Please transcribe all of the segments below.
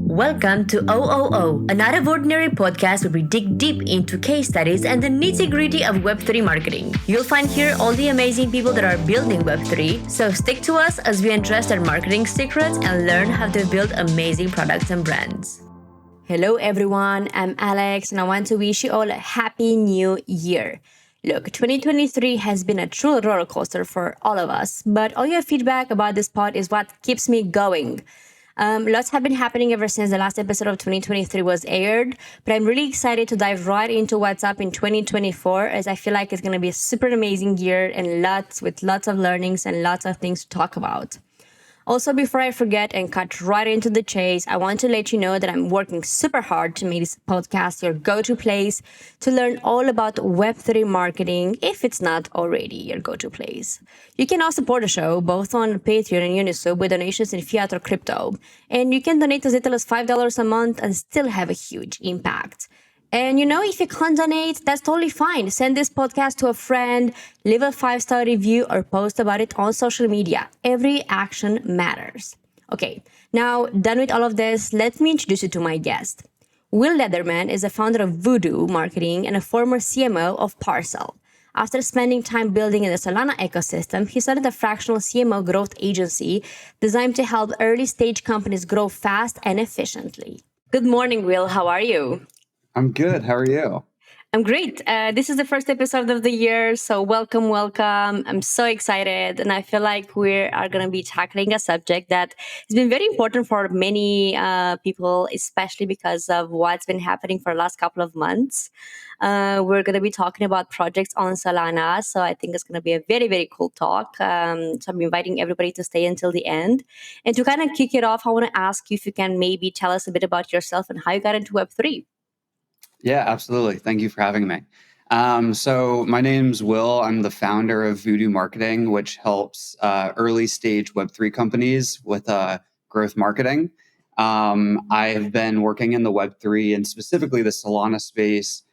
Welcome to OOO, another ordinary podcast where we dig deep into case studies and the nitty gritty of Web3 marketing. You'll find here all the amazing people that are building Web3, so stick to us as we address their marketing secrets and learn how to build amazing products and brands. Hello everyone, I'm Alex and I want to wish you all a happy new year. Look, 2023 has been a true roller coaster for all of us, but all your feedback about this pod is what keeps me going. Lots have been happening ever since the last episode of 2023 was aired, but I'm really excited to dive right into what's up in 2024 as I feel like it's going to be a super amazing year and lots of learnings and lots of things to talk about. Also, before I forget and cut right into the chase, I want to let you know that I'm working super hard to make this podcast your go-to place to learn all about Web3 marketing, if it's not already your go-to place. You can now support the show both on Patreon and Unisub with donations in fiat or crypto. And you can donate as little as $5 a month and still have a huge impact. And if you can't donate, that's totally fine. Send this podcast to a friend, leave a 5-star review, or post about it on social media. Every action matters. Okay, now done with all of this, let me introduce you to my guest. Will Leatherman is the founder of Voodoo Marketing and a former CMO of Parcel. After spending time building in the Solana ecosystem, he started a fractional CMO growth agency designed to help early-stage companies grow fast and efficiently. Good morning, Will. How are you? I'm good. How are you? I'm great. This is the first episode of the year, so welcome. I'm so excited, and I feel like we are going to be tackling a subject that has been very important for many people, especially because of what's been happening for the last couple of months. We're going to be talking about projects on Solana, so I think it's going to be a very, very cool talk. So I'm inviting everybody to stay until the end. And to kind of kick it off, I want to ask you if you can maybe tell us a bit about yourself and how you got into Web3. Yeah, absolutely. Thank you for having me. So my name's Will. I'm the founder of Voodoo Marketing, which helps early stage Web3 companies with growth marketing. I've been working in the Web3 and specifically the Solana space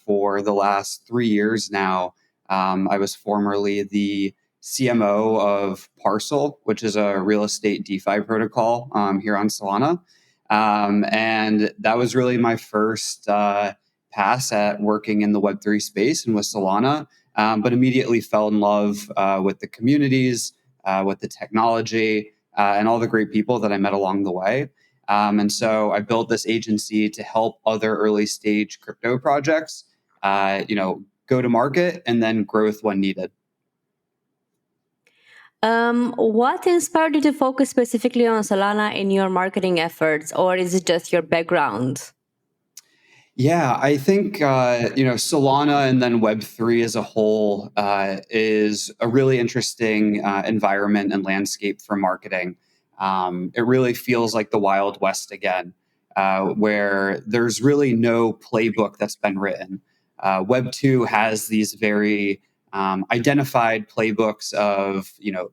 for the last 3 years now. I was formerly the CMO of Parcel, which is a real estate DeFi protocol here on Solana. And that was really my first pass at working in the Web3 space and with Solana, but immediately fell in love with the communities, with the technology, and all the great people that I met along the way. And so I built this agency to help other early stage crypto projects, go to market and then growth when needed. What inspired you to focus specifically on Solana in your marketing efforts, or is it just your background? Yeah, I think Solana and then Web3 as a whole is a really interesting environment and landscape for marketing. It really feels like the Wild West again, where there's really no playbook that's been written. Web2 has these very identified playbooks of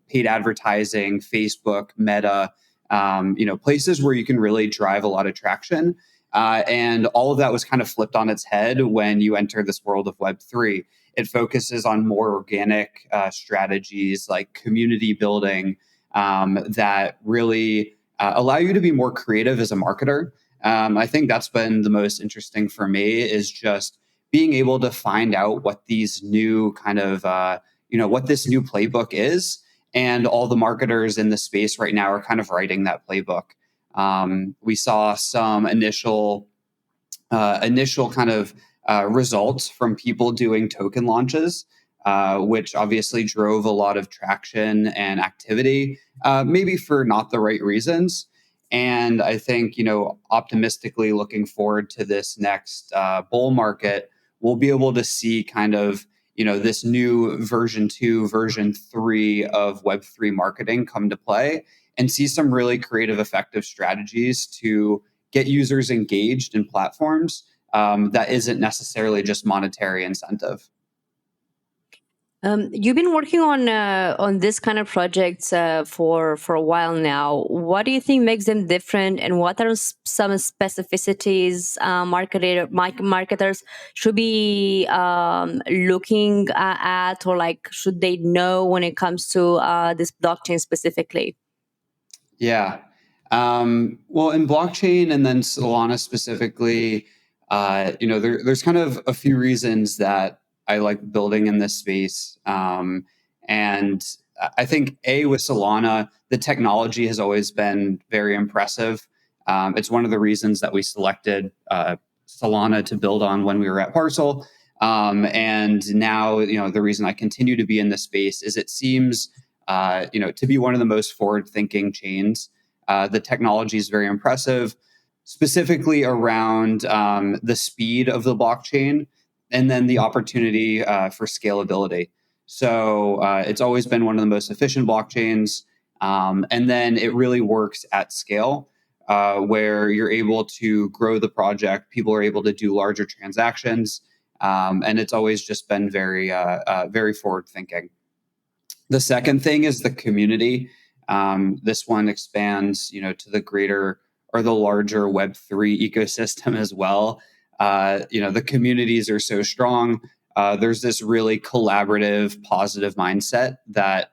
paid advertising, Facebook, Meta, places where you can really drive a lot of traction. And all of that was kind of flipped on its head when you enter this world of Web3. It focuses on more organic strategies like community building that really allow you to be more creative as a marketer. I think that's been the most interesting for me is just being able to find out what these new kind of, what this new playbook is. And all the marketers in the space right now are kind of writing that playbook. We saw some initial kind of results from people doing token launches, which obviously drove a lot of traction and activity, maybe for not the right reasons. And I think, optimistically looking forward to this next bull market, we'll be able to see kind of, this new version 2, version 3 of Web3 marketing come to play and see some really creative, effective strategies to get users engaged in platforms that isn't necessarily just monetary incentive. You've been working on this kind of projects for a while now. What do you think makes them different, and what are some specificities marketers should be looking at, or like should they know when it comes to this blockchain specifically? Yeah. Well, in blockchain and then Solana specifically, there's kind of a few reasons that I like building in this space. And I think with Solana, the technology has always been very impressive. It's one of the reasons that we selected Solana to build on when we were at Parcel. And now, the reason I continue to be in this space is it seems, to be one of the most forward-thinking chains. The technology is very impressive, specifically around the speed of the blockchain and then the opportunity for scalability. So it's always been one of the most efficient blockchains. And then it really works at scale where you're able to grow the project. People are able to do larger transactions. And it's always just been very forward thinking. The second thing is the community. This one expands, to the greater or the larger Web3 ecosystem as well. The communities are so strong. There's this really collaborative, positive mindset that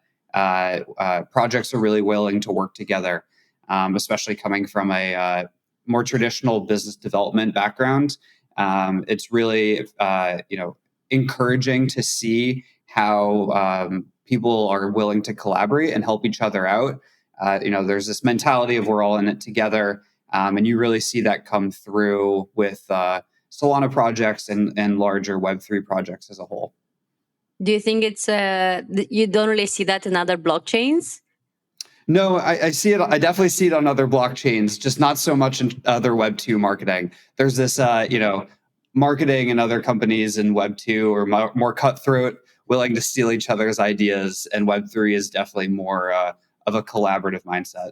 projects are really willing to work together, especially coming from a more traditional business development background. It's really, encouraging to see how people are willing to collaborate and help each other out. There's this mentality of we're all in it together, and you really see that come through with Solana projects and larger Web3 projects as a whole. Do you think it's you don't really see that in other blockchains? No, I see it. I definitely see it on other blockchains, just not so much in other Web2 marketing. There's this, marketing and other companies in Web2 are more cutthroat, willing to steal each other's ideas, and Web3 is definitely more of a collaborative mindset.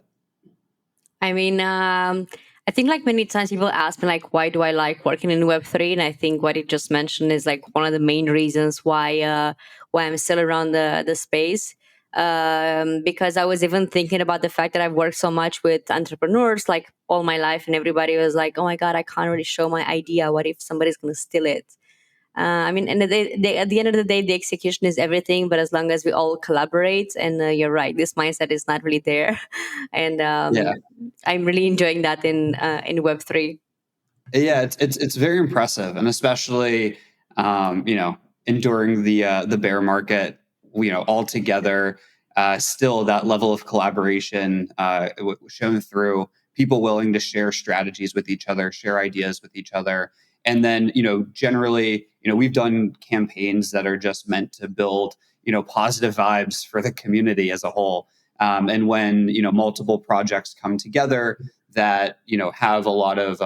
I mean, I think like many times people ask me like, why do I like working in Web3? And I think what you just mentioned is like one of the main reasons why I'm still around the space. Because I was even thinking about the fact that I've worked so much with entrepreneurs like all my life, and everybody was like, "Oh my God, I can't really show my idea. What if somebody's going to steal it?" I mean, and at the end of the day, the execution is everything. But as long as we all collaborate, and you're right, this mindset is not really there, and Yeah. I'm really enjoying that in Web3. Yeah, it's very impressive, and especially enduring the bear market, all together, still that level of collaboration shown through people willing to share strategies with each other, share ideas with each other, and then generally we've done campaigns that are just meant to build positive vibes for the community as a whole, and when multiple projects come together that have a lot of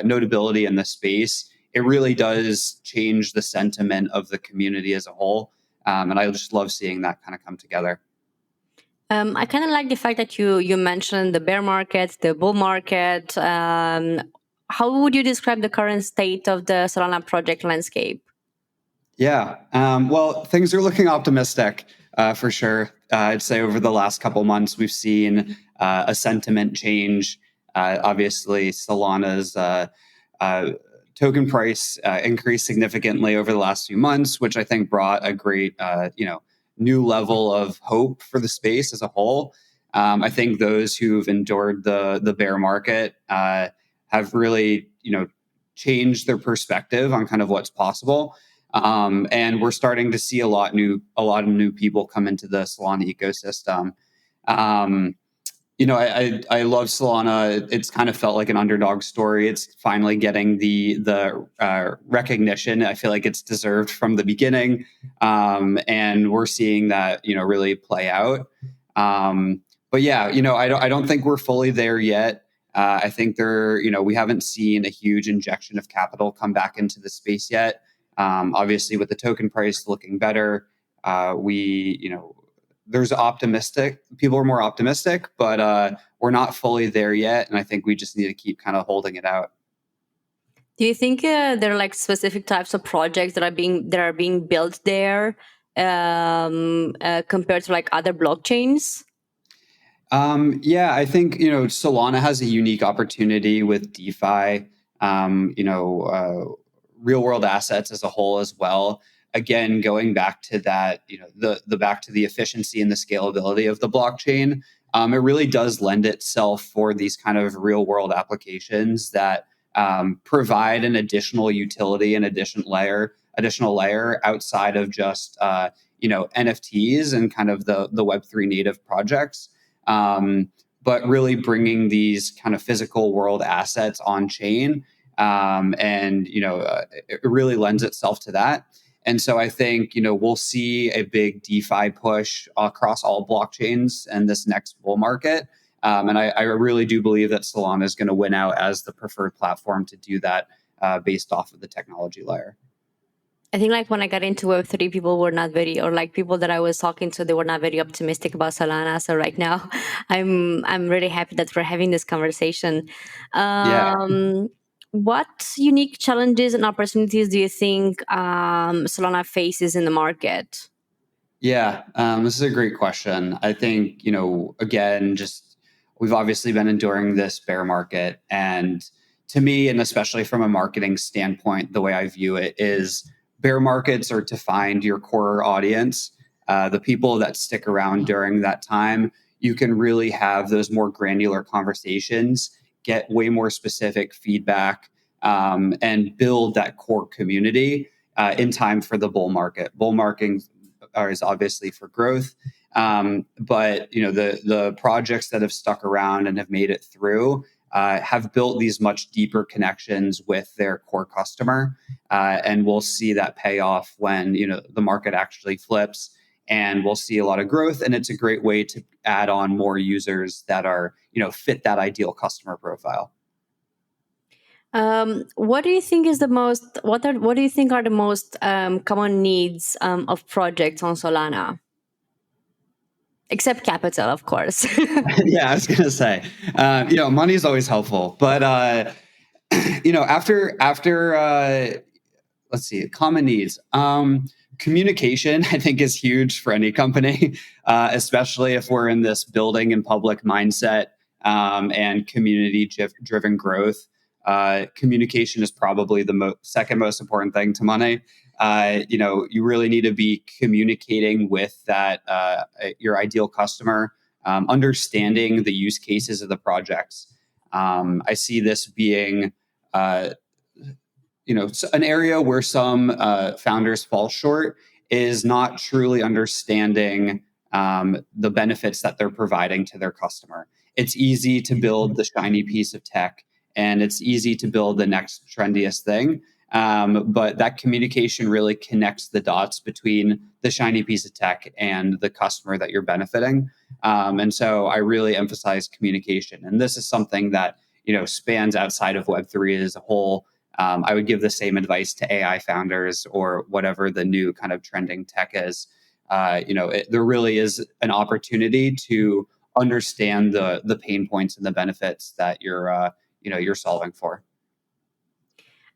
notability in the space, it really does change the sentiment of the community as a whole, and I just love seeing that kind of come together. I kind of like the fact that you mentioned the bear market, the bull market. How would you describe the current state of the Solana project landscape? Yeah. Well, things are looking optimistic for sure. I'd say over the last couple months, we've seen a sentiment change. Obviously, Solana's token price increased significantly over the last few months, which I think brought a great, new level of hope for the space as a whole. I think those who've endured the bear market have really, changed their perspective on kind of what's possible. And we're starting to see a lot of new people come into the Solana ecosystem. Um, I love Solana. It's kind of felt like an underdog story. It's finally getting the recognition I feel like it's deserved from the beginning, and we're seeing that really play out. But yeah, I don't think we're fully there yet. I think we haven't seen a huge injection of capital come back into the space yet. Obviously, with the token price looking better, there's people are more optimistic, but we're not fully there yet. And I think we just need to keep kind of holding it out. Do you think there are like specific types of projects that are being built there compared to like other blockchains? Yeah, I think Solana has a unique opportunity with DeFi, real world assets as a whole as well. Again, going back to that, the back to the efficiency and the scalability of the blockchain. it really does lend itself for these kind of real world applications that provide an additional utility, an additional layer outside of just NFTs and kind of the Web3 native projects. But really bringing these kind of physical world assets on chain, it really lends itself to that. And so I think, we'll see a big DeFi push across all blockchains in this next bull market. And I really do believe that Solana is going to win out as the preferred platform to do that based off of the technology layer. I think like when I got into Web3, people were not very, or like people that I was talking to, they were not very optimistic about Solana. So right now, I'm really happy that we're having this conversation. Yeah. What unique challenges and opportunities do you think Solana faces in the market? Yeah, this is a great question. I think, again, just we've obviously been enduring this bear market. And to me, and especially from a marketing standpoint, the way I view it is bear markets are to find your core audience, the people that stick around during that time. You can really have those more granular conversations, get way more specific feedback, and build that core community in time for the bull market. Bull market is obviously for growth. But the projects that have stuck around and have made it through have built these much deeper connections with their core customer, and we'll see that pay off when the market actually flips, and we'll see a lot of growth. And it's a great way to add on more users that are fit that ideal customer profile. What do you think is the most? What do you think are the most common needs of projects on Solana? Except capital, of course. Yeah, I was gonna say, money is always helpful, but after let's see, common needs. Communication, I think, is huge for any company, especially if we're in this building and public mindset and community-driven growth. Communication is probably the second most important thing to money. You really need to be communicating with that your ideal customer, understanding the use cases of the projects. I see this being an area where some founders fall short is not truly understanding the benefits that they're providing to their customer. It's easy to build the shiny piece of tech, and it's easy to build the next trendiest thing. But that communication really connects the dots between the shiny piece of tech and the customer that you're benefiting. And so I really emphasize communication. And this is something that spans outside of Web3 as a whole. I would give the same advice to AI founders or whatever the new kind of trending tech is. There really is an opportunity to understand the pain points and the benefits that you're solving for.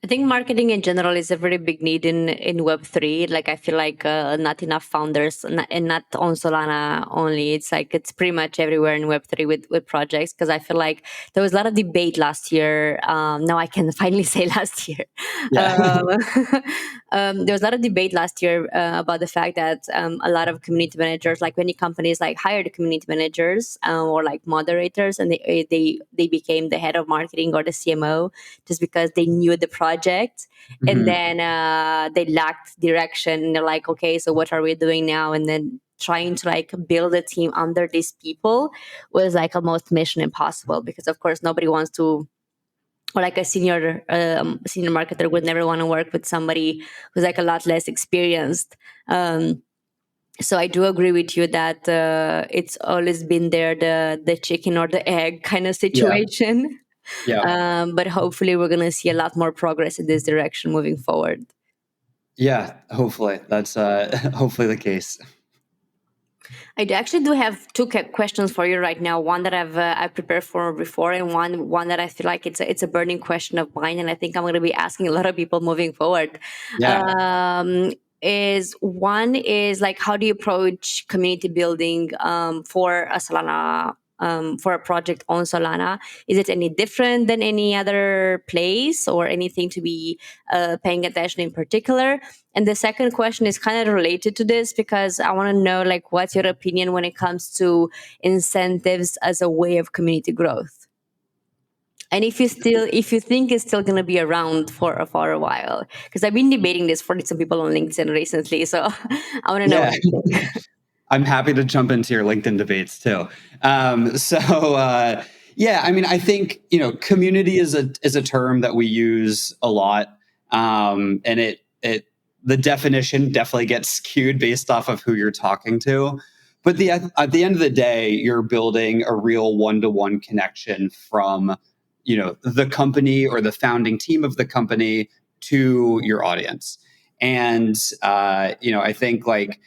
I think marketing in general is a very big need in Web3. Like I feel like not enough founders, and not on Solana only. It's like it's pretty much everywhere in Web3 with projects. Because I feel like there was a lot of debate last year. Now I can finally say last year. Yeah. There was a lot of debate last year about the fact that a lot of community managers, like many companies, like hired community managers or like moderators, and they became the head of marketing or the CMO just because they knew the project. And then they lacked direction, and they're like, okay, so what are we doing now? And then trying to like build a team under these people was like almost mission impossible, because of course nobody wants to, or like a senior marketer would never want to work with somebody who's like a lot less experienced. So I do agree with you that it's always been there, the chicken or the egg kind of situation. Yeah. But hopefully we're going to see a lot more progress in this direction moving forward. Yeah, hopefully that's hopefully the case. I actually do have two questions for you right now. One that I prepared for before, and one that I feel like it's a burning question of mine, and I think I'm going to be asking a lot of people moving forward. Yeah. Is like, how do you approach community building for a Solana for a project on Solana? Is it any different than any other place, or anything to be paying attention in particular? And the second question is kind of related to this, because I want to know, like, what's your opinion when it comes to incentives as a way of community growth? And if you think it's still going to be around for a while, because I've been debating this for some people on LinkedIn recently, so I want to know Yeah. what you think. I'm happy to jump into your LinkedIn debates too. Yeah, I mean, I think community is a term that we use a lot, and it the definition definitely gets skewed based off of who you're talking to. But at the end of the day, you're building a real one-to-one connection from the company or the founding team of the company to your audience, and I think like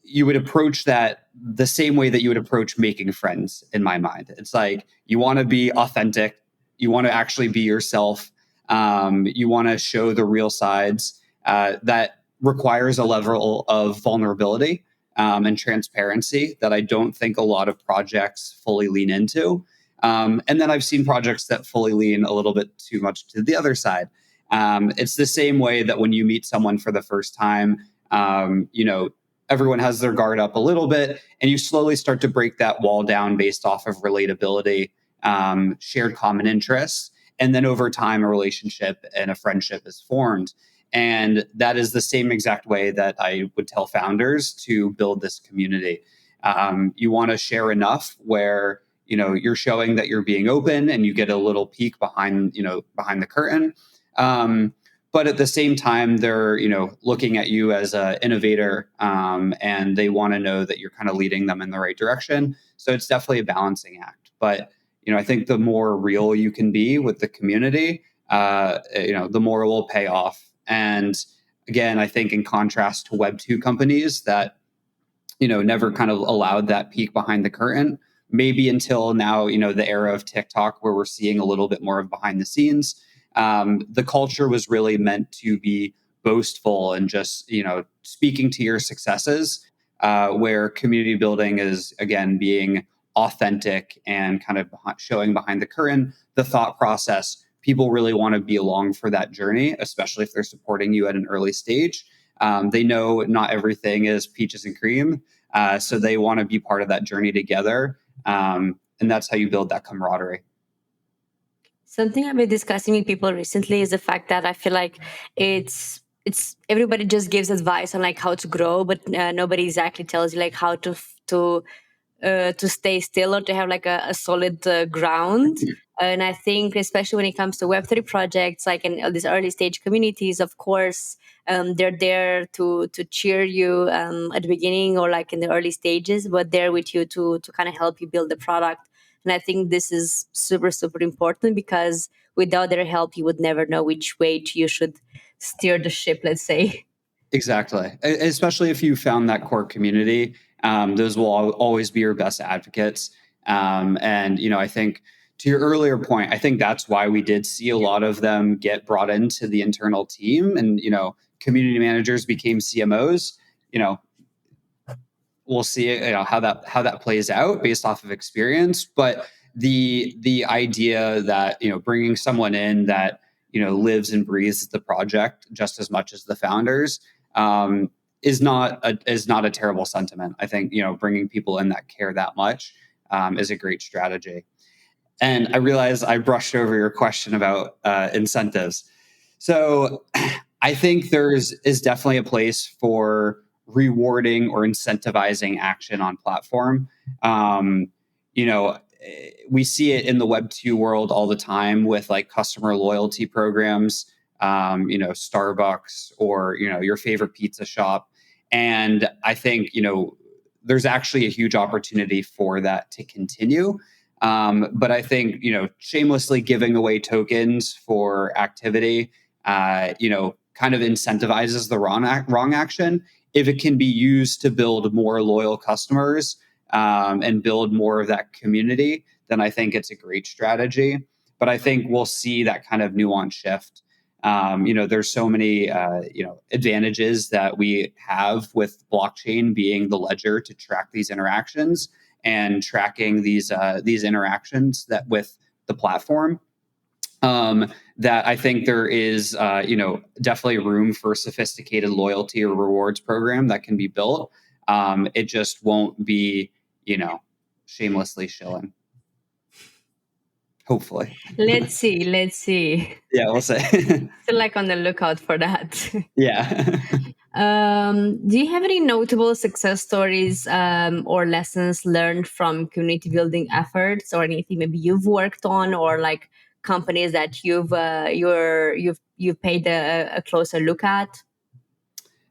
you would approach that the same way that you would approach making friends in my mind. It's like you want to be authentic, you want to actually be yourself, you want to show the real sides. That requires a level of vulnerability and transparency that I don't think a lot of projects fully lean into. And then I've seen projects that fully lean a little bit too much to the other side. It's the same way that when you meet someone for the first time, everyone has their guard up a little bit, and you slowly start to break that wall down based off of relatability, shared common interests, and then over time, a relationship and a friendship is formed. And that is the same exact way that I would tell founders to build this community. You want to share enough where you're showing that you're being open, and you get a little peek behind the curtain. But at the same time, they're looking at you as an innovator, and they want to know that you're kind of leading them in the right direction. So it's definitely a balancing act. But I think the more real you can be with the community, the more it will pay off. And again, I think in contrast to Web2 companies that never kind of allowed that peek behind the curtain, maybe until now, the era of TikTok, where we're seeing a little bit more of behind the scenes. The culture was really meant to be boastful and just speaking to your successes, where community building is again being authentic and kind of showing behind the curtain the thought process. People really want to be along for that journey, especially if they're supporting you at an early stage. They know not everything is peaches and cream, so they want to be part of that journey together, and that's how you build that camaraderie. Something I've been discussing with people recently is the fact that I feel like it's everybody just gives advice on like how to grow, but nobody exactly tells you like how to stay still or to have like a solid ground. And I think especially when it comes to Web3 projects, like in these early stage communities, of course, they're there to cheer you at the beginning or like in the early stages, but they're with you to kind of help you build the product. And I think this is super, super important, because without their help, you would never know which way you should steer the ship, let's say. Exactly. Especially if you found that core community, those will always be your best advocates. And I think to your earlier point, I think that's why we did see a lot of them get brought into the internal team, and community managers became CMOs. We'll see how that plays out based off of experience. But the idea that bringing someone in that lives and breathes the project just as much as the founders, is not a terrible sentiment. I think bringing people in that care that much is a great strategy. And I realize I brushed over your question about incentives. So I think is definitely a place for rewarding or incentivizing action on platform. Um, we see it in the Web2 world all the time with like customer loyalty programs, Starbucks or, your favorite pizza shop. And I think, there's actually a huge opportunity for that to continue. But I think, shamelessly giving away tokens for activity, kind of incentivizes the wrong action. If it can be used to build more loyal customers, and build more of that community, then I think it's a great strategy. But I think we'll see that kind of nuance shift. There's so many, advantages that we have with blockchain being the ledger to track these interactions. and tracking these interactions that with the platform. That I think there is, definitely room for a sophisticated loyalty or rewards program that can be built. It just won't be, shamelessly shilling. Hopefully. Let's see. Let's see. Yeah, we'll say. Still like on the lookout for that. Yeah. Do you have any notable success stories or lessons learned from community building efforts, or anything maybe you've worked on, or like companies that you've paid a closer look at?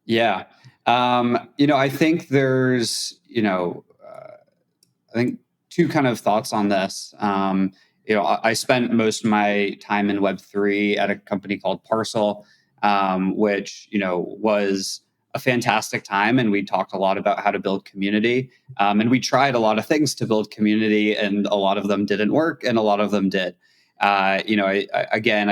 Yeah. I think there's, I think two kind of thoughts on this. I spent most of my time in Web3 at a company called Parcel, which was a fantastic time, and we talked a lot about how to build community. And we tried a lot of things to build community, and a lot of them didn't work, and a lot of them did. I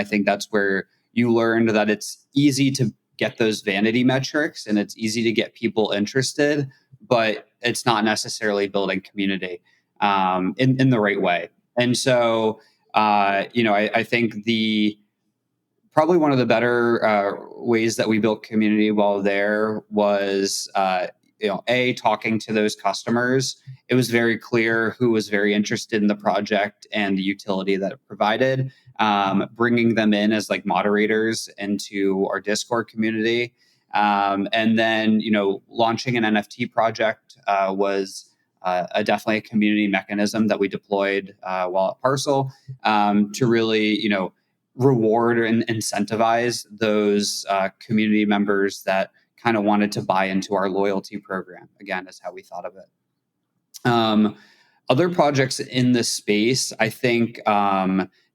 think that's where you learned that it's easy to get those vanity metrics, and it's easy to get people interested, but it's not necessarily building community in the right way. And so, I think probably one of the better ways that we built community while there was, talking to those customers. It was very clear who was very interested in the project and the utility that it provided. Bringing them in as like moderators into our Discord community. And then, launching an NFT project was definitely a community mechanism that we deployed while at Parcel to really, reward and incentivize those community members that kind of wanted to buy into our loyalty program. Again, is how we thought of it. Other projects in this space, I think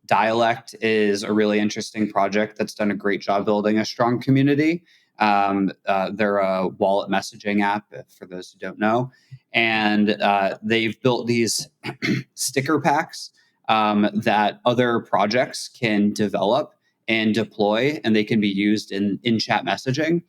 Dialect is a really interesting project that's done a great job building a strong community. They're a wallet messaging app, for those who don't know. And they've built these sticker packs that other projects can develop and deploy, and they can be used in chat messaging,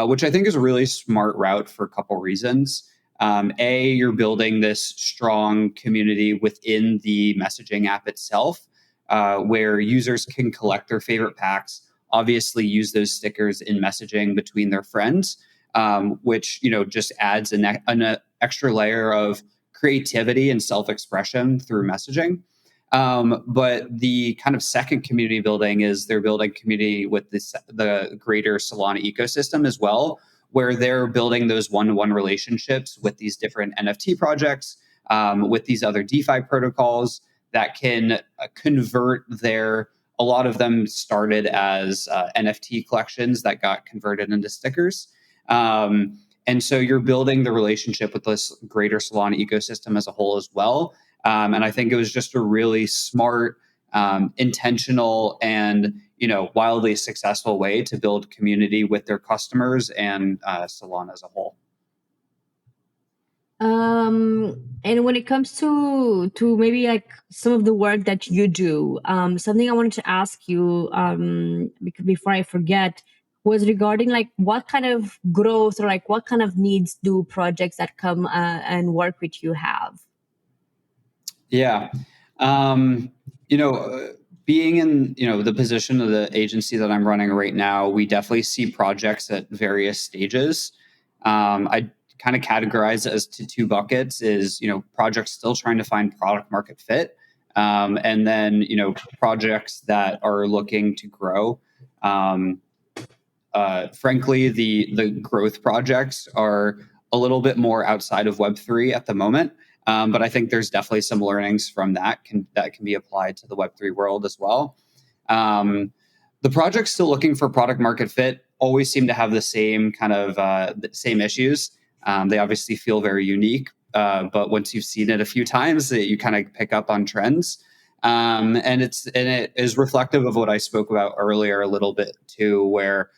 which I think is a really smart route for a couple reasons. You're building this strong community within the messaging app itself, where users can collect their favorite packs, obviously use those stickers in messaging between their friends, which just adds an extra layer of creativity and self-expression through messaging. But the kind of second community building is they're building community with the greater Solana ecosystem as well, where they're building those one-to-one relationships with these different NFT projects, with these other DeFi protocols that can convert a lot of them started as NFT collections that got converted into stickers. And so you're building the relationship with this greater Solana ecosystem as a whole as well. And I think it was just a really smart, intentional, and wildly successful way to build community with their customers and Solana as a whole. And when it comes to maybe like some of the work that you do, something I wanted to ask you before I forget was regarding like what kind of growth or like what kind of needs do projects that come and work with you have? Yeah. Being in, the position of the agency that I'm running right now, we definitely see projects at various stages. I kind of categorize it as to two buckets is, projects still trying to find product market fit. And then, projects that are looking to grow. Frankly, the growth projects are a little bit more outside of Web3 at the moment. But I think there's definitely some learnings from that can be applied to the Web3 world as well. The projects still looking for product market fit always seem to have the same kind of the same issues. They obviously feel very unique, but once you've seen it a few times, you kind of pick up on trends. And it is reflective of what I spoke about earlier a little bit too, where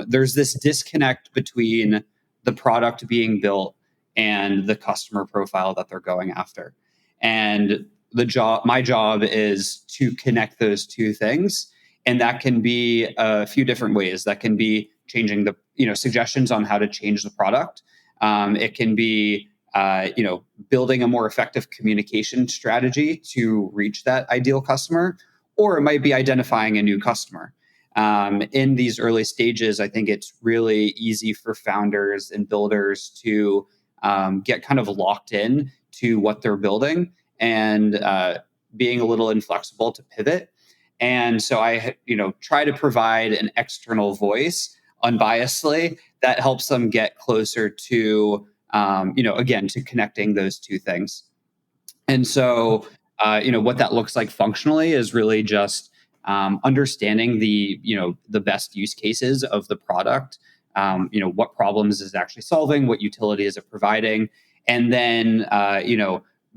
there's this disconnect between the product being built and the customer profile that they're going after. And my job is to connect those two things. And that can be a few different ways. That can be changing the, suggestions on how to change the product. It can be building a more effective communication strategy to reach that ideal customer, or it might be identifying a new customer. In these early stages, I think it's really easy for founders and builders to get kind of locked in to what they're building and being a little inflexible to pivot. And so I, try to provide an external voice unbiasedly that helps them get closer to, again, to connecting those two things. And so, what that looks like functionally is really just understanding the best use cases of the product. What problems is it actually solving? What utility is it providing? And then,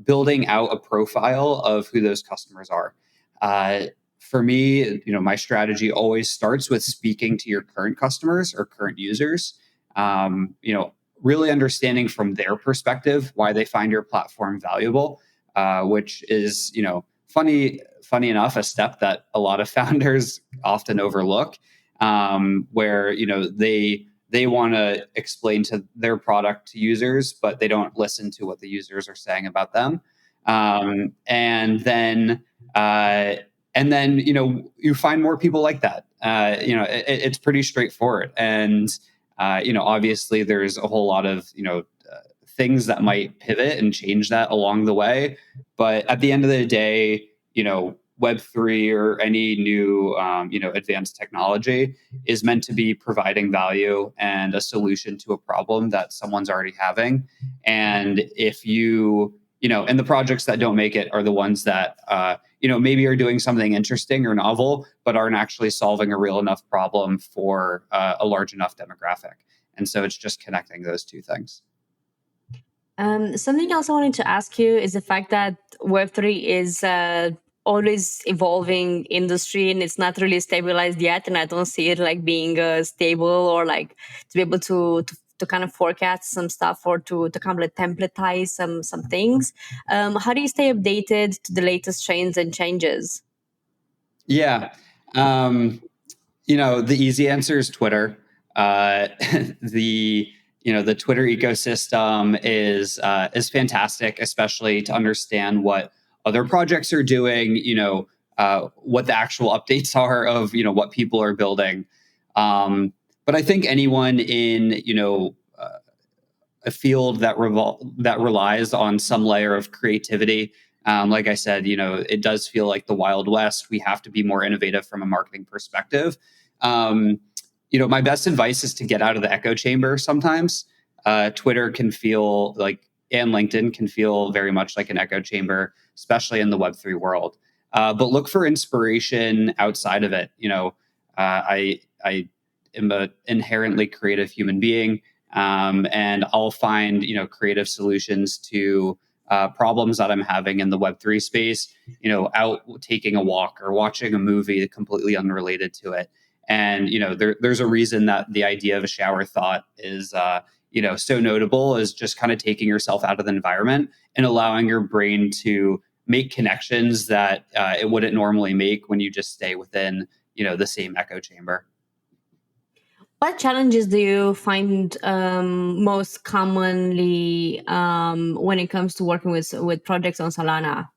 building out a profile of who those customers are. For me, my strategy always starts with speaking to your current customers or current users. Really understanding from their perspective why they find your platform valuable, which is, funny enough, a step that a lot of founders often overlook, where they want to explain to their product to users, but they don't listen to what the users are saying about them. And then you find more people like that. It's pretty straightforward, and obviously there's a whole lot of things that might pivot and change that along the way. But at the end of the day, Web3 or any new, advanced technology is meant to be providing value and a solution to a problem that someone's already having. And if and the projects that don't make it are the ones that, maybe are doing something interesting or novel, but aren't actually solving a real enough problem for a large enough demographic. And so it's just connecting those two things. Something else I wanted to ask you is the fact that Web3 is always evolving industry and it's not really stabilized yet. And I don't see it like being stable or like to be able to kind of forecast some stuff or to kind of like templatize some things. How do you stay updated to the latest trends and changes? Yeah. The easy answer is Twitter. The Twitter ecosystem is fantastic, especially to understand what other projects are doing. What the actual updates are of what people are building. But I think anyone in a field that relies on some layer of creativity. Like I said, it does feel like the Wild West. We have to be more innovative from a marketing perspective. My best advice is to get out of the echo chamber sometimes. Twitter can feel like, and LinkedIn can feel very much like an echo chamber, especially in the Web3 world. But look for inspiration outside of it. I am an inherently creative human being, and I'll find creative solutions to problems that I'm having in the Web3 space. Out taking a walk or watching a movie completely unrelated to it. And there's a reason that the idea of a shower thought is so notable, is just kind of taking yourself out of the environment and allowing your brain to make connections that it wouldn't normally make when you just stay within the same echo chamber. What challenges do you find most commonly when it comes to working with projects on Solana?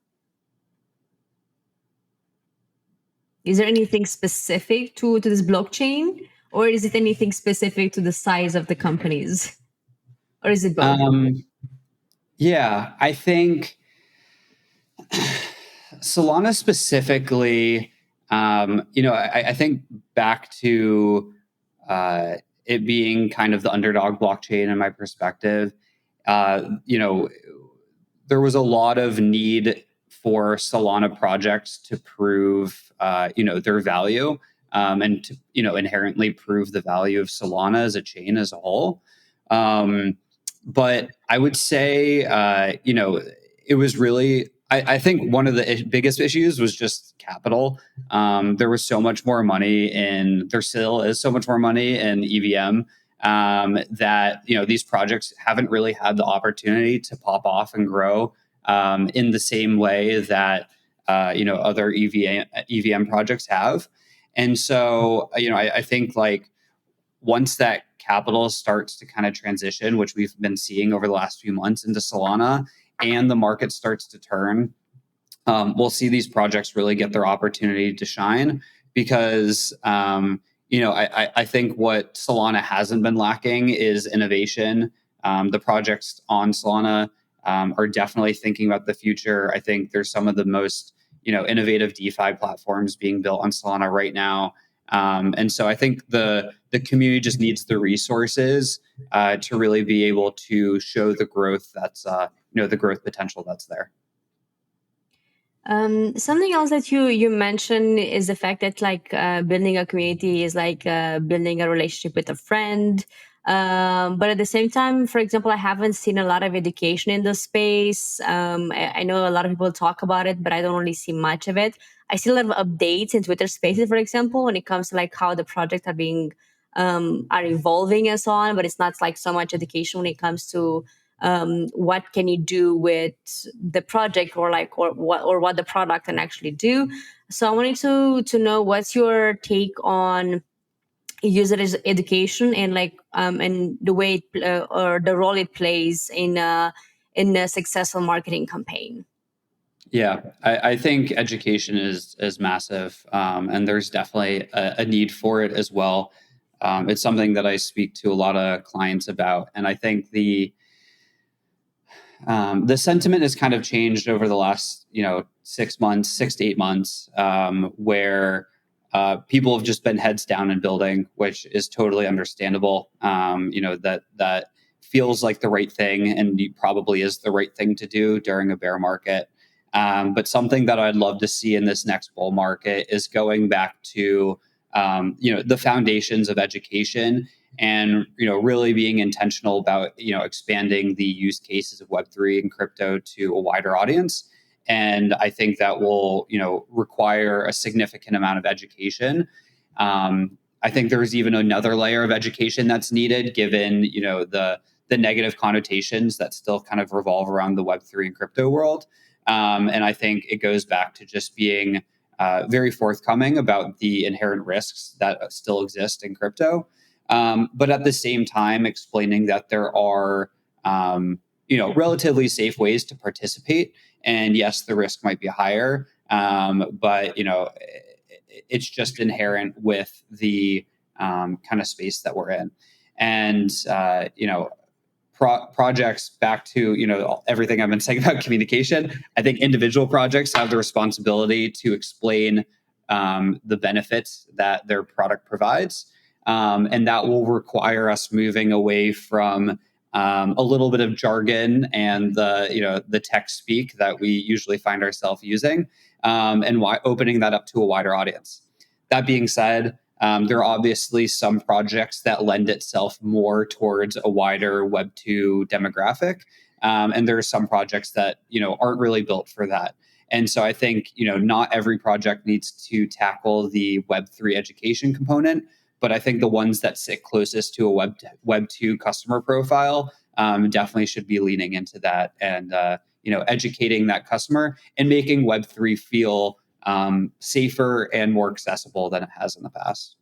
Is there anything specific to this blockchain, or is it anything specific to the size of the companies, or is it both? Yeah, I think Solana specifically, I think back to it being kind of the underdog blockchain in my perspective. There was a lot of need for Solana projects to prove, their value, and to, inherently prove the value of Solana as a chain as a whole. But I would say, it was really, I think one of the biggest issues was just capital. There was so much more money there still is so much more money in EVM, that, these projects haven't really had the opportunity to pop off and grow in the same way that, other EVM projects have. And so, I think like once that capital starts to kind of transition, which we've been seeing over the last few months into Solana, and the market starts to turn, we'll see these projects really get their opportunity to shine because I think what Solana hasn't been lacking is innovation. The projects on Solana are definitely thinking about the future. I think there's some of the most innovative DeFi platforms being built on Solana right now. And so I think the community just needs the resources to really be able to show the growth that's the growth potential that's there. Something else that you mentioned is the fact that building a community is like building a relationship with a friend. But at the same time, for example, I haven't seen a lot of education in the space. I know a lot of people talk about it, but I don't really see much of it. I see a lot of updates in Twitter Spaces, for example, when it comes to like how the projects are being are evolving and so on. But it's not like so much education when it comes to what can you do with the project or what the product can actually do. So I wanted to know what's your take on user education and and the way or the role it plays in a successful marketing campaign. Yeah, I think education is massive, and there's definitely a need for it as well. It's something that I speak to a lot of clients about, and I think the sentiment has kind of changed over the last 6 to 8 months, where people have just been heads down in building, which is totally understandable. That feels like the right thing, and probably is the right thing to do during a bear market. But something that I'd love to see in this next bull market is going back to the foundations of education, and really being intentional about expanding the use cases of Web3 and crypto to a wider audience. And I think that will require a significant amount of education. I think there's even another layer of education that's needed, given the negative connotations that still kind of revolve around the Web3 and crypto world. And I think it goes back to just being very forthcoming about the inherent risks that still exist in crypto. But at the same time, explaining that there are, relatively safe ways to participate. And yes, the risk might be higher, but it's just inherent with the kind of space that we're in. And projects, back to everything I've been saying about communication, I think individual projects have the responsibility to explain the benefits that their product provides. And that will require us moving away from a little bit of jargon and the tech speak that we usually find ourselves using, and opening that up to a wider audience. That being said, there are obviously some projects that lend itself more towards a wider Web2 demographic, and there are some projects that aren't really built for that. And so I think not every project needs to tackle the Web3 education component, but I think the ones that sit closest to a Web2 customer profile definitely should be leaning into that and educating that customer and making Web3 feel safer and more accessible than it has in the past.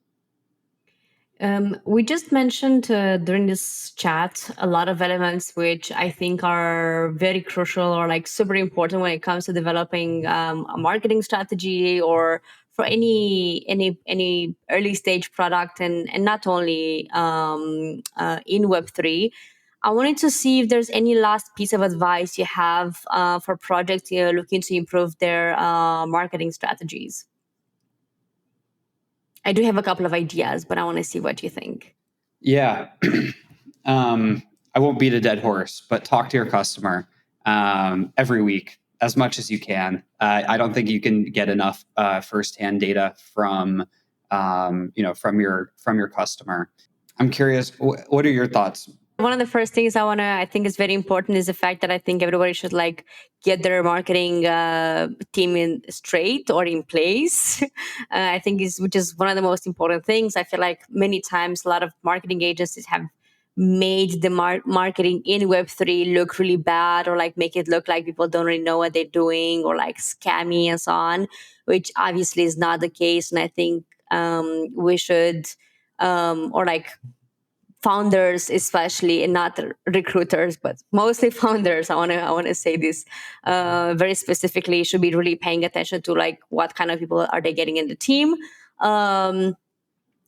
We just mentioned during this chat a lot of elements which I think are very crucial or like super important when it comes to developing a marketing strategy or for any early stage product, and not only in Web3. I wanted to see if there's any last piece of advice you have for projects looking to improve their marketing strategies. I do have a couple of ideas, but I want to see what you think. Yeah. I won't beat a dead horse, but talk to your customer every week as much as you can. I don't think you can get enough firsthand data from your customer. I'm curious, what are your thoughts? One of the first things I think is very important is the fact that I think everybody should like get their marketing team in straight or in place. I think which is one of the most important things. I feel like many times a lot of marketing agencies have made the marketing in Web3 look really bad, or like make it look like people don't really know what they're doing, or like scammy and so on, which obviously is not the case. And I think we should or like founders especially, and not recruiters but mostly founders, I want to say this very specifically, should be really paying attention to like what kind of people are they getting in the team. um,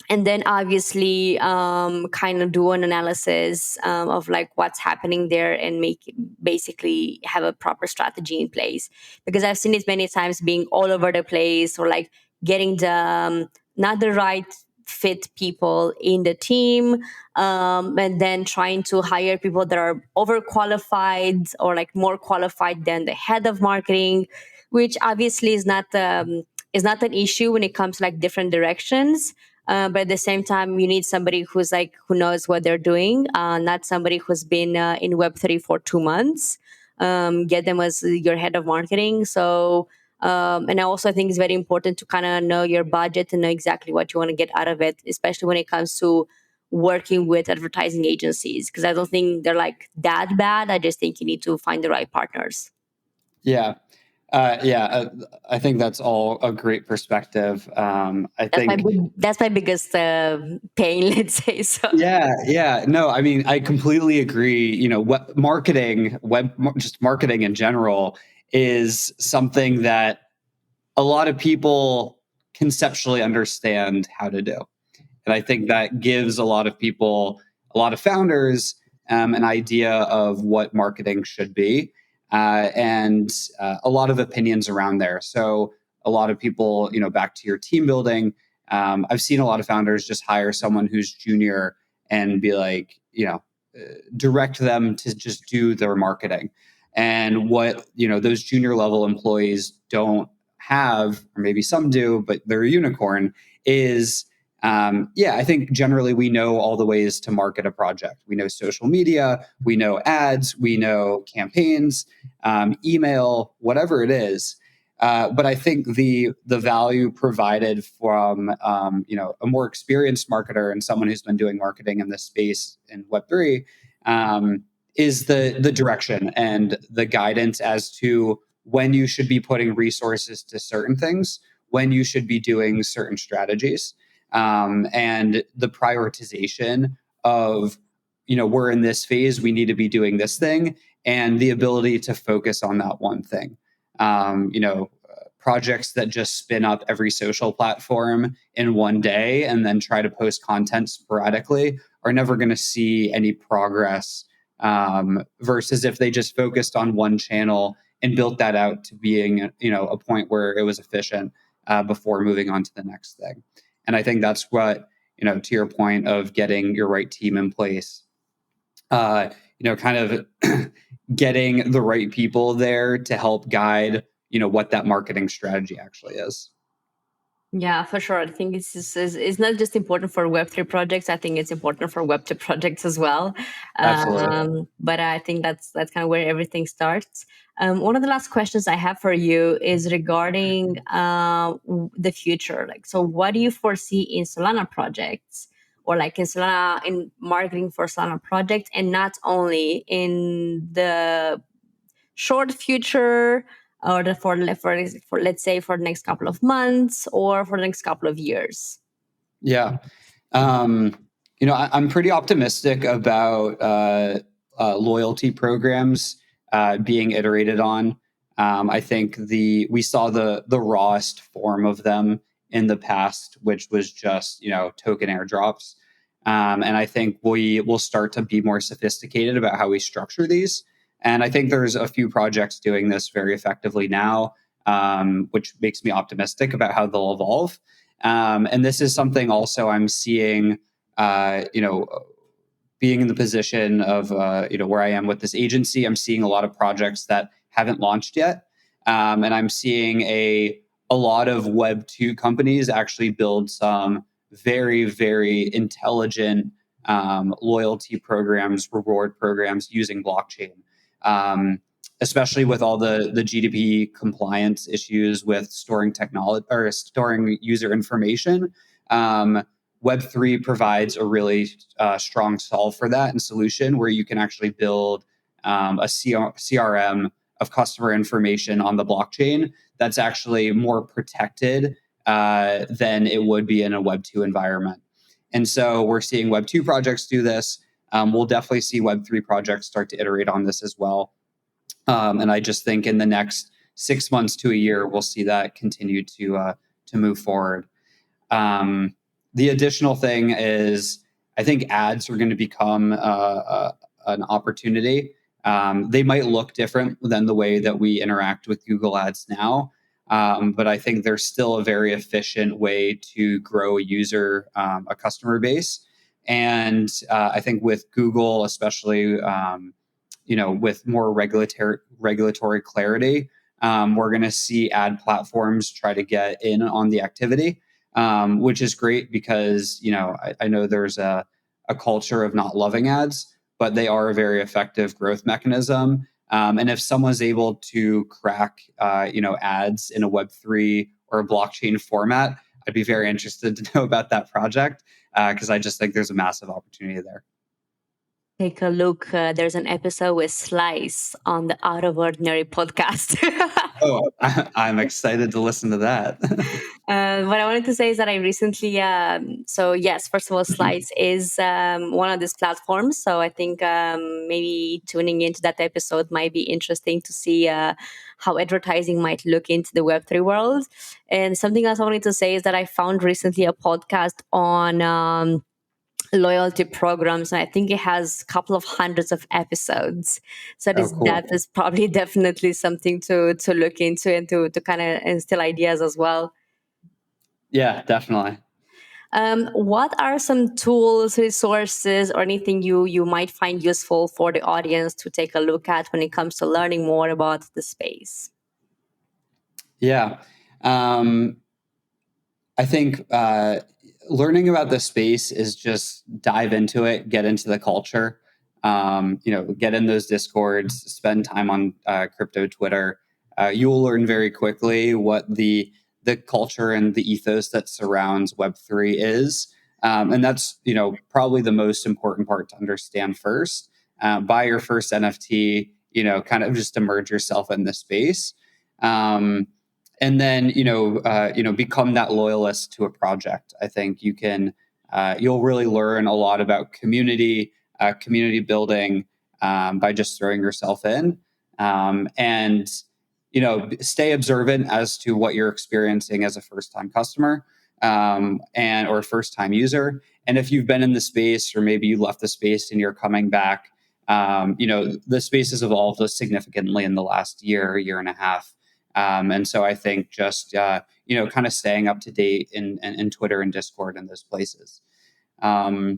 and then obviously kind of do an analysis of like what's happening there, and make basically have a proper strategy in place, because I've seen it many times being all over the place, or like getting the not the right fit people in the team, and then trying to hire people that are overqualified or like more qualified than the head of marketing, which obviously is not an issue when it comes to like different directions. But at the same time, you need somebody who knows what they're doing, not somebody who's been in Web3 for 2 months. Get them as your head of marketing. So, and I also think it's very important to kind of know your budget and know exactly what you want to get out of it, especially when it comes to working with advertising agencies, because I don't think they're like that bad. I just think you need to find the right partners. Yeah. I think that's all a great perspective. I think, That's my biggest pain, let's say so. yeah. No, I mean, I completely agree. What just marketing in general is something that a lot of people conceptually understand how to do. And I think that gives a lot of people, a lot of founders, an idea of what marketing should be, and a lot of opinions around there. So a lot of people, back to your team building, I've seen a lot of founders just hire someone who's junior and be like, direct them to just do their marketing. And what, those junior level employees don't have, or maybe some do, but they're a unicorn, is I think generally we know all the ways to market a project. We know social media, we know ads, we know campaigns, email, whatever it is. But I think the value provided from a more experienced marketer and someone who's been doing marketing in this space in Web3 is the direction and the guidance as to when you should be putting resources to certain things, when you should be doing certain strategies. And the prioritization of, we're in this phase, we need to be doing this thing, and the ability to focus on that one thing. Projects that just spin up every social platform in one day and then try to post content sporadically are never going to see any progress, versus if they just focused on one channel and built that out to being, a point where it was efficient before moving on to the next thing. And I think that's what, to your point of getting your right team in place, kind of getting the right people there to help guide, what that marketing strategy actually is. Yeah, for sure. I think it's not just important for Web3 projects. I think it's important for Web2 projects as well. Absolutely. But I think that's kind of where everything starts. One of the last questions I have for you is regarding the future. Like, so what do you foresee in Solana projects, or like in Solana, in marketing for Solana projects, and not only in the short future, or for let's say for the next couple of months or for the next couple of years? Yeah. I'm pretty optimistic about loyalty programs being iterated on. I think we saw the rawest form of them in the past, which was just token airdrops, and I think we will start to be more sophisticated about how we structure these. And I think there's a few projects doing this very effectively now, which makes me optimistic about how they'll evolve. And this is something also I'm seeing, being in the position of, where I am with this agency. I'm seeing a lot of projects that haven't launched yet. And I'm seeing a lot of Web2 companies actually build some very, very intelligent loyalty programs, reward programs using blockchain. Especially with all the GDP compliance issues with storing technology or storing user information. Web3 provides a really strong solve for that and solution where you can actually build a CRM of customer information on the blockchain that's actually more protected than it would be in a Web2 environment. And so we're seeing Web 2 projects do this. We'll definitely see Web 3 projects start to iterate on this as well. And I just think in the next 6 months to a year, we'll see that continue to move forward. The additional thing is, I think ads are going to become an opportunity. They might look different than the way that we interact with Google Ads now, but I think there's still a very efficient way to grow a customer base. And I think with Google, especially, with more regulatory clarity, we're going to see ad platforms try to get in on the activity, which is great because I know there's a culture of not loving ads, but they are a very effective growth mechanism. And if someone's able to crack ads in a Web3 or a blockchain format, I'd be very interested to know about that project because I just think there's a massive opportunity there. Take a look. There's an episode with Slice on the Out of Ordinary podcast. Oh, I'm excited to listen to that. What I wanted to say is that I recently, so yes, first of all, Slice is one of these platforms. So I think maybe tuning into that episode might be interesting to see how advertising might look into the Web3 world. And something else I wanted to say is that I found recently a podcast on loyalty programs, and I think it has a couple of hundreds of episodes. So Cool. that is probably definitely something to look into and to kind of instill ideas as well. Yeah, definitely. What are some tools, resources, or anything you might find useful for the audience to take a look at when it comes to learning more about the space? Yeah. I think learning about the space is just dive into it, get into the culture, get in those discords, spend time on crypto Twitter. You will learn very quickly what the culture and the ethos that surrounds Web3 is. And that's, probably the most important part to understand first. Buy your first NFT, kind of just immerse yourself in the space. And then become that loyalist to a project. I think you'll really learn a lot about community building by just throwing yourself in, and stay observant as to what you're experiencing as a first time customer or a first time user. And if you've been in the space, or maybe you left the space and you're coming back, the space has evolved significantly in the last year and a half. And so I think just kind of staying up to date in Twitter and Discord and those places. I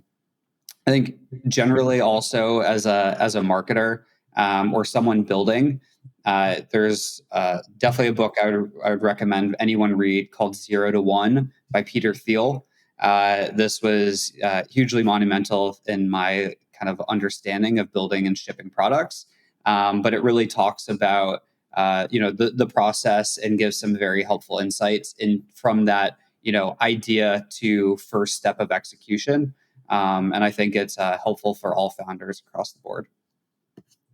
think generally also as a marketer or someone building, there's definitely a book I would recommend anyone read called 0 to 1 by Peter Thiel. This was hugely monumental in my kind of understanding of building and shipping products, but it really talks about the process and gives some very helpful insights from that idea to first step of execution. And I think it's helpful for all founders across the board.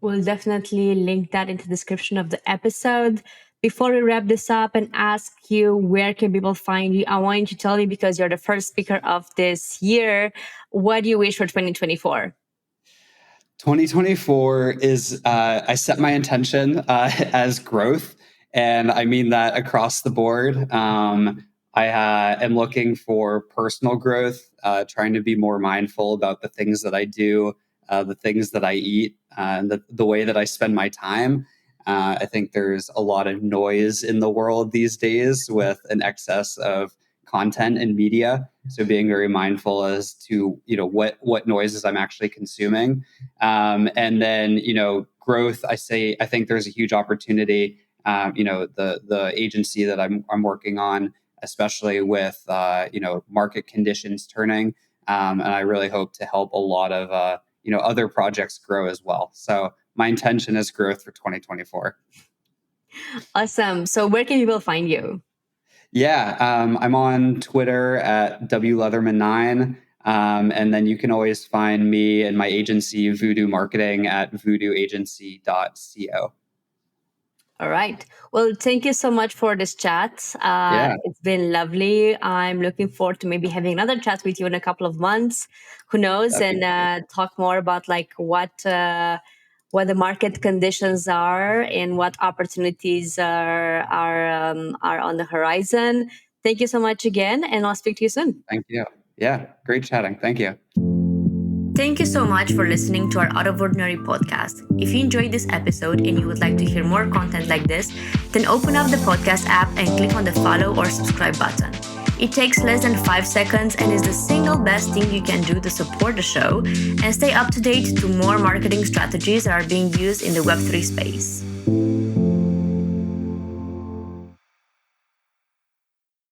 We'll definitely link that into the description of the episode. Before we wrap this up and ask you where can people find you, I want you to tell me, because you're the first speaker of this year, what do you wish for 2024? 2024 is, I set my intention as growth, and I mean that across the board. I am looking for personal growth, trying to be more mindful about the things that I do, the things that I eat, and the way that I spend my time. I think there's a lot of noise in the world these days with an excess of content and media. So being very mindful as to what noises I'm actually consuming, and then growth. I think there's a huge opportunity. The agency that I'm working on, especially with market conditions turning, and I really hope to help a lot of other projects grow as well. So my intention is growth for 2024. Awesome. So where can people find you? Yeah, I'm on Twitter at WLeatherman9. And then you can always find me and my agency, Voodoo Marketing, at voodooagency.co. All right. Well, thank you so much for this chat. Yeah, It's been lovely. I'm looking forward to maybe having another chat with you in a couple of months. Who knows? that'd be And great. talk more about like what the market conditions are and what opportunities are on the horizon. Thank you so much again, and I'll speak to you soon. Thank you. Yeah, great chatting. Thank you. Thank you so much for listening to our Out of Ordinary podcast. If you enjoyed this episode and you would like to hear more content like this, then open up the podcast app and click on the follow or subscribe button. It takes less than 5 seconds and is the single best thing you can do to support the show and stay up to date to more marketing strategies that are being used in the Web3 space.